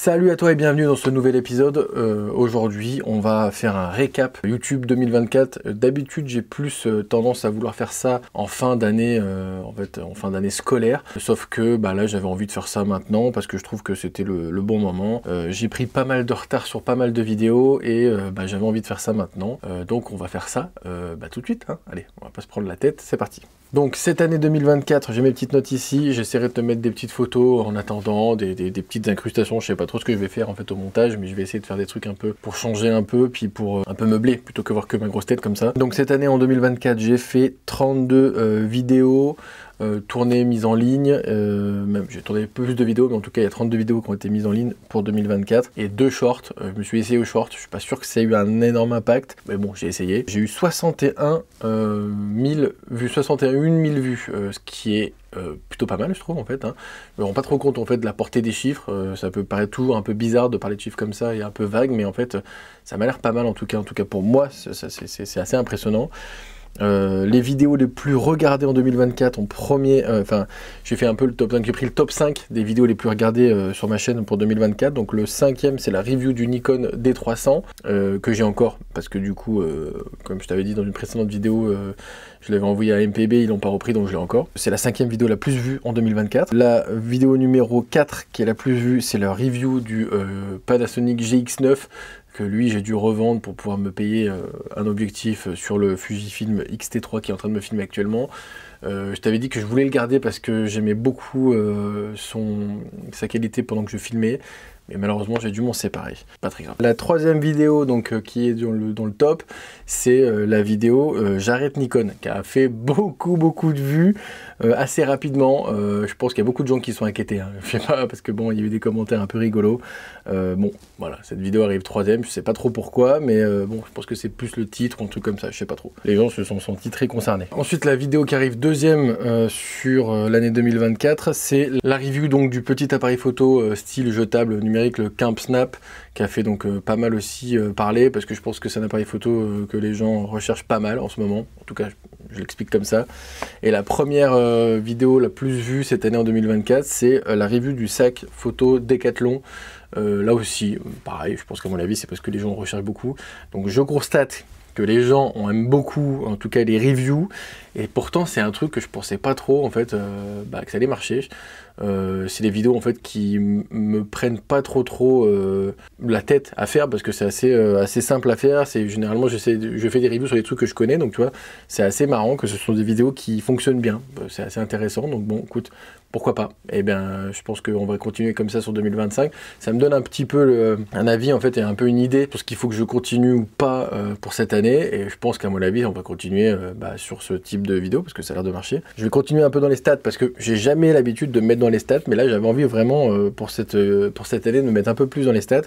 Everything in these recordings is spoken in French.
Salut à toi et bienvenue dans ce nouvel épisode. Aujourd'hui, on va faire un récap YouTube 2024. D'habitude, j'ai plus tendance à vouloir faire ça en fin d'année, en fin d'année scolaire. Sauf que là, j'avais envie de faire ça maintenant parce que je trouve que c'était le bon moment. J'ai pris pas mal de retard sur pas mal de vidéos et j'avais envie de faire ça maintenant. Donc, on va faire ça tout de suite. Hein. Allez, on va pas se prendre la tête. C'est parti. Donc cette année 2024, j'ai mes petites notes ici, j'essaierai de te mettre des petites photos en attendant, des petites incrustations, je sais pas trop ce que je vais faire en fait au montage, mais je vais essayer de faire des trucs un peu pour changer un peu, puis pour un peu meubler, plutôt que voir que ma grosse tête comme ça. Donc cette année en 2024, j'ai fait 32 vidéos, tournées, mises en ligne, même j'ai tourné plus de vidéos, mais en tout cas il y a 32 vidéos qui ont été mises en ligne pour 2024, et 2 shorts, je me suis essayé aux shorts, je suis pas sûr que ça ait eu un énorme impact, mais bon j'ai essayé. J'ai eu 61 000 vues, 61 000 vues, ce qui est plutôt pas mal je trouve en fait, hein. Je me rends pas trop compte en fait de la portée des chiffres, ça peut paraître toujours un peu bizarre de parler de chiffres comme ça et un peu vague, mais en fait ça m'a l'air pas mal en tout cas pour moi, c'est assez impressionnant. Les vidéos les plus regardées en 2024 en premier, j'ai fait un peu le top 5, j'ai pris le top 5 des vidéos les plus regardées sur ma chaîne pour 2024, donc le 5e c'est la review du Nikon D300 que j'ai encore, parce que du coup comme je t'avais dit dans une précédente vidéo, je l'avais envoyé à MPB, ils l'ont pas repris donc je l'ai encore. C'est la 5e vidéo la plus vue en 2024. La vidéo numéro 4 qui est la plus vue, c'est la review du Panasonic GX9, que lui j'ai dû revendre pour pouvoir me payer un objectif sur le Fujifilm X-T3 qui est en train de me filmer actuellement. Je t'avais dit que je voulais le garder parce que j'aimais beaucoup sa qualité pendant que je filmais, mais malheureusement j'ai dû m'en séparer, pas très grave. La 3e vidéo donc qui est dans le top, c'est la vidéo J'arrête Nikon, qui a fait beaucoup de vues assez rapidement. Je pense qu'il y a beaucoup de gens qui sont inquiétés, hein. Je sais pas, parce que bon, il y a eu des commentaires un peu rigolos. Bon, voilà, cette vidéo arrive 3e, je sais pas trop pourquoi, mais bon, je pense que c'est plus le titre ou un truc comme ça, je sais pas trop. Les gens se sont sentis très concernés. Ensuite, la vidéo qui arrive 2e sur l'année 2024, c'est la review donc du petit appareil photo style jetable numérique, le Camp Snap, qui a fait donc pas mal aussi parler, parce que je pense que c'est un appareil photo que les gens recherchent pas mal en ce moment. En tout cas, je l'explique comme ça. Et la première vidéo la plus vue cette année en 2024, c'est la review du sac photo Decathlon. Là aussi, pareil, je pense qu'à mon avis, c'est parce que les gens recherchent beaucoup. Donc je constate que les gens aiment beaucoup, en tout cas les reviews, et pourtant c'est un truc que je pensais pas trop en fait, que ça allait marcher. C'est des vidéos en fait qui me prennent pas trop la tête à faire, parce que c'est assez simple à faire. C'est généralement je fais des reviews sur des trucs que je connais, donc tu vois, c'est assez marrant que ce sont des vidéos qui fonctionnent bien. C'est assez intéressant, donc bon, écoute, pourquoi pas. Et bien, je pense qu'on va continuer comme ça sur 2025. Ça me donne un petit peu un avis en fait et un peu une idée sur ce qu'il faut que je continue ou pas pour cette année. Et je pense qu'à mon avis, on va continuer sur ce type de vidéo parce que ça a l'air de marcher. Je vais continuer un peu dans les stats parce que j'ai jamais l'habitude de me mettre dans les stats, mais là j'avais envie vraiment pour cette année de me mettre un peu plus dans les stats.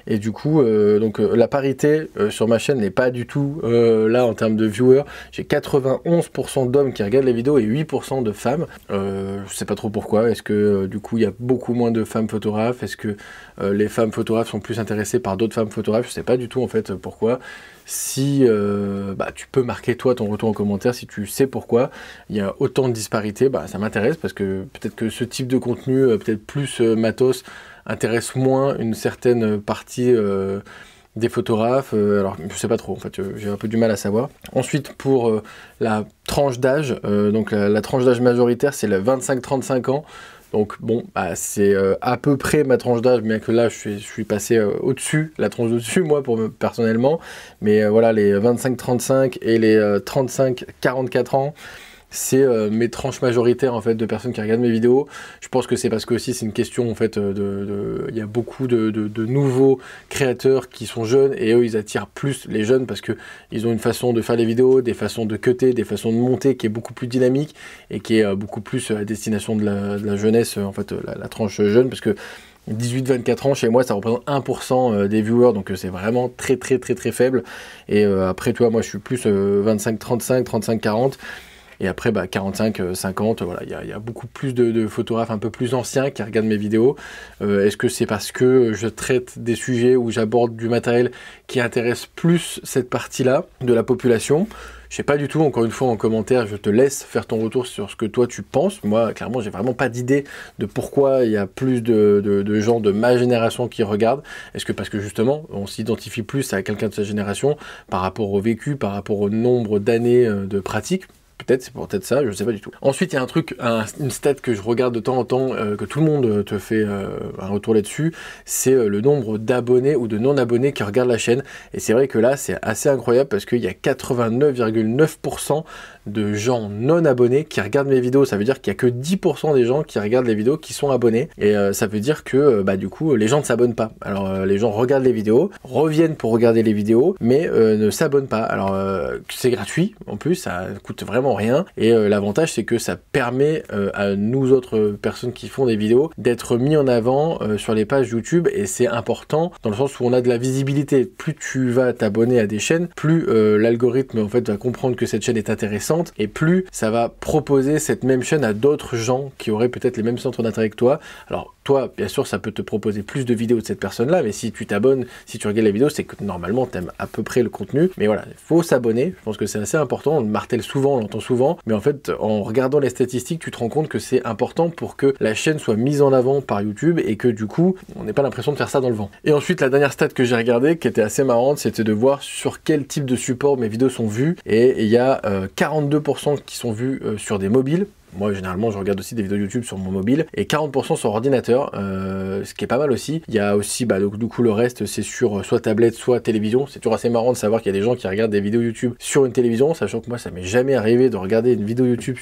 Et du coup, la parité sur ma chaîne n'est pas du tout là en termes de viewers. J'ai 91% d'hommes qui regardent les vidéos et 8% de femmes. Je sais pas trop pourquoi. Est-ce que du coup il y a beaucoup moins de femmes photographes? Est-ce que les femmes photographes sont plus intéressées par d'autres femmes photographes? Je sais pas du tout en fait pourquoi. Si tu peux marquer toi ton retour en commentaire si tu sais pourquoi il y a autant de disparités, ça m'intéresse, parce que peut-être que ce type de contenu, peut-être plus matos, intéresse moins une certaine partie des photographes, alors je sais pas trop en fait, j'ai un peu du mal à savoir. Ensuite pour la tranche d'âge, donc la tranche d'âge majoritaire c'est le 25-35 ans. Donc bon, c'est à peu près ma tranche d'âge, bien que là je suis passé au-dessus, la tranche au-dessus moi personnellement. Mais voilà, les 25-35 et les 35-44 ans, c'est mes tranches majoritaires en fait de personnes qui regardent mes vidéos. Je pense que c'est parce que aussi c'est une question en fait il y a beaucoup de nouveaux créateurs qui sont jeunes, et eux ils attirent plus les jeunes parce que ils ont une façon de faire les vidéos, des façons de cutter, des façons de monter qui est beaucoup plus dynamique et qui est beaucoup plus à destination de la jeunesse, en fait la tranche jeune, parce que 18-24 ans, chez moi, ça représente 1% des viewers, donc c'est vraiment très faible. Et après, tu vois, moi, je suis plus 25-35, 35-40. Et après, 45, 50, voilà, il y a beaucoup plus de photographes un peu plus anciens qui regardent mes vidéos. Est-ce que c'est parce que je traite des sujets où j'aborde du matériel qui intéresse plus cette partie-là de la population? Je sais pas du tout, encore une fois en commentaire, je te laisse faire ton retour sur ce que toi tu penses. Moi, clairement, j'ai vraiment pas d'idée de pourquoi il y a plus de gens de ma génération qui regardent. Est-ce que parce que justement, on s'identifie plus à quelqu'un de sa génération par rapport au vécu, par rapport au nombre d'années de pratique? Peut-être, c'est peut-être ça, je ne sais pas du tout. Ensuite, il y a un truc, une stat que je regarde de temps en temps, que tout le monde te fait un retour là-dessus, c'est le nombre d'abonnés ou de non-abonnés qui regardent la chaîne. Et c'est vrai que là, c'est assez incroyable parce qu'il y a 89,9% de gens non abonnés qui regardent mes vidéos. Ça veut dire qu'il n'y a que 10% des gens qui regardent les vidéos qui sont abonnés. Et ça veut dire que du coup, les gens ne s'abonnent pas. Alors, les gens regardent les vidéos, reviennent pour regarder les vidéos, mais ne s'abonnent pas. Alors, c'est gratuit, en plus, ça coûte vraiment rien, et l'avantage c'est que ça permet à nous autres personnes qui font des vidéos d'être mis en avant sur les pages YouTube, et c'est important dans le sens où on a de la visibilité. Plus tu vas t'abonner à des chaînes, plus l'algorithme en fait va comprendre que cette chaîne est intéressante, et plus ça va proposer cette même chaîne à d'autres gens qui auraient peut-être les mêmes centres d'intérêt que toi. Alors toi, bien sûr, ça peut te proposer plus de vidéos de cette personne-là, mais si tu t'abonnes, si tu regardes la vidéo, c'est que normalement, tu aimes à peu près le contenu. Mais voilà, il faut s'abonner. Je pense que c'est assez important. On le martèle souvent, on l'entend souvent. Mais en fait, en regardant les statistiques, tu te rends compte que c'est important pour que la chaîne soit mise en avant par YouTube et que du coup, on n'ait pas l'impression de faire ça dans le vent. Et ensuite, la dernière stat que j'ai regardée, qui était assez marrante, c'était de voir sur quel type de support mes vidéos sont vues. Et il y a 42% qui sont vues sur des mobiles. Moi, généralement, je regarde aussi des vidéos YouTube sur mon mobile, et 40% sur ordinateur, ce qui est pas mal aussi. Il y a aussi, du coup, le reste, c'est sur soit tablette, soit télévision. C'est toujours assez marrant de savoir qu'il y a des gens qui regardent des vidéos YouTube sur une télévision, sachant que moi, ça m'est jamais arrivé de regarder une vidéo YouTube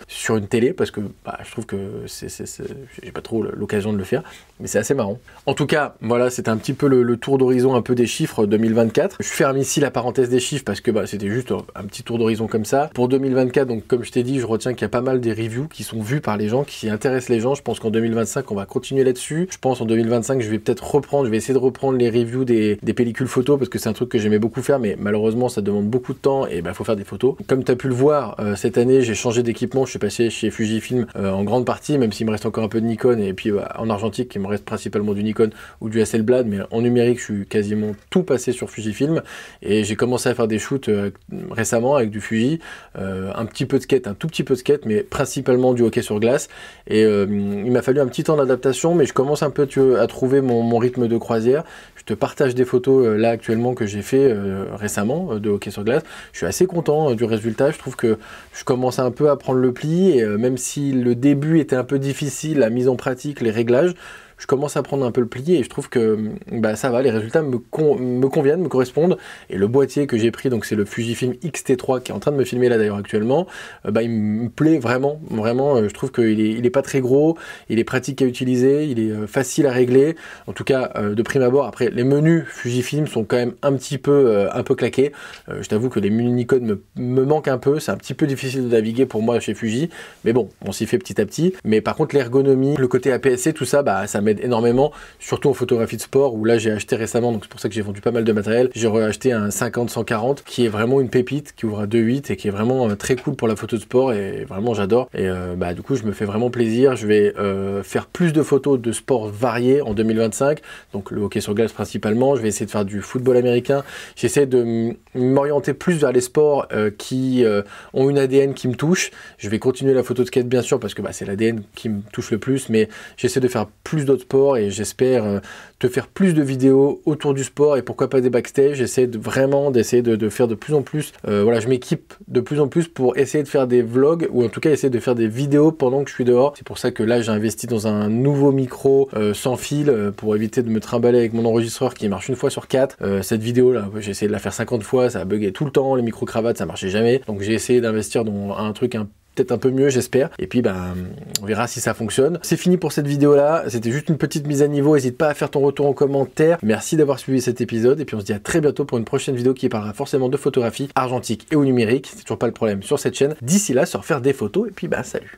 sur une télé, parce que je trouve que j'ai pas trop l'occasion de le faire, mais c'est assez marrant. En tout cas, voilà, c'était un petit peu le tour d'horizon un peu des chiffres 2024. Je ferme ici la parenthèse des chiffres, parce que c'était juste un petit tour d'horizon comme ça. Pour 2024, donc comme je t'ai dit, je retiens qu'il y a pas mal des reviews qui sont vues par les gens, qui intéressent les gens. Je pense qu'en 2025, on va continuer là-dessus. Je pense en 2025, je vais peut-être je vais essayer de reprendre les reviews des pellicules photos, parce que c'est un truc que j'aimais beaucoup faire, mais malheureusement, ça demande beaucoup de temps, et faut faire des photos. Comme tu as pu le voir, cette année, j'ai changé d'équipement. Je suis passé chez Fujifilm en grande partie, même s'il me reste encore un peu de Nikon, et puis en argentique, il me reste principalement du Nikon ou du Hasselblad, mais en numérique, je suis quasiment tout passé sur Fujifilm, et j'ai commencé à faire des shoots récemment avec du Fuji, un petit peu de skate, un tout petit peu de skate, mais principalement du hockey sur glace, et il m'a fallu un petit temps d'adaptation, mais je commence un peu à trouver mon rythme de croisière. Je te partage des photos là actuellement que j'ai fait récemment de hockey sur glace. Je suis assez content du résultat. Je trouve que je commence un peu à prendre le pli, et même si le début était un peu difficile, la mise en pratique, les réglages, je commence à prendre un peu le pli, et je trouve que ça va, les résultats me conviennent, me correspondent. Et le boîtier que j'ai pris, donc c'est le Fujifilm X-T3 qui est en train de me filmer là d'ailleurs actuellement, il me plaît vraiment, je trouve qu'il est pas très gros, il est pratique à utiliser, il est facile à régler, en tout cas de prime abord. Après, les menus Fujifilm sont quand même un peu claqués. Je t'avoue que les menus Nikon me manquent un peu, c'est un petit peu difficile de naviguer pour moi chez Fuji, mais bon, on s'y fait petit à petit. Mais par contre, l'ergonomie, le côté APS-C, tout ça, ça m'aide énormément, surtout en photographie de sport, où là j'ai acheté récemment, donc c'est pour ça que j'ai vendu pas mal de matériel. J'ai acheté un 50-140 qui est vraiment une pépite, qui ouvre à 2.8 et qui est vraiment très cool pour la photo de sport, et vraiment j'adore. Et du coup, je me fais vraiment plaisir. Je vais faire plus de photos de sport variés en 2025, donc le hockey sur glace principalement. Je vais essayer de faire du football américain. J'essaie de m'orienter plus vers les sports qui ont une ADN qui me touche. Je vais continuer la photo de skate bien sûr, parce que c'est l'ADN qui me touche le plus, mais j'essaie de faire plus d'autres sports, et j'espère te faire plus de vidéos autour du sport, et pourquoi pas des backstage. J'essaie d'essayer de faire de plus en plus, je m'équipe de plus en plus pour essayer de faire des vlogs, ou en tout cas essayer de faire des vidéos pendant que je suis dehors. C'est pour ça que là j'ai investi dans un nouveau micro sans fil, pour éviter de me trimballer avec mon enregistreur qui marche une fois sur 4. Cette vidéo là, j'ai essayé de la faire 50 fois, ça a bugué tout le temps, les micro-cravates ça marchait jamais, donc j'ai essayé d'investir dans un truc peut-être un peu mieux, j'espère. Et puis on verra si ça fonctionne. C'est fini pour cette vidéo là, c'était juste une petite mise à niveau. N'hésite pas à faire ton retour en commentaire. Merci d'avoir suivi cet épisode, et puis on se dit à très bientôt pour une prochaine vidéo qui parlera forcément de photographie argentique et ou numérique. C'est toujours pas le problème sur cette chaine. D'ici là, sur faire des photos, et puis salut.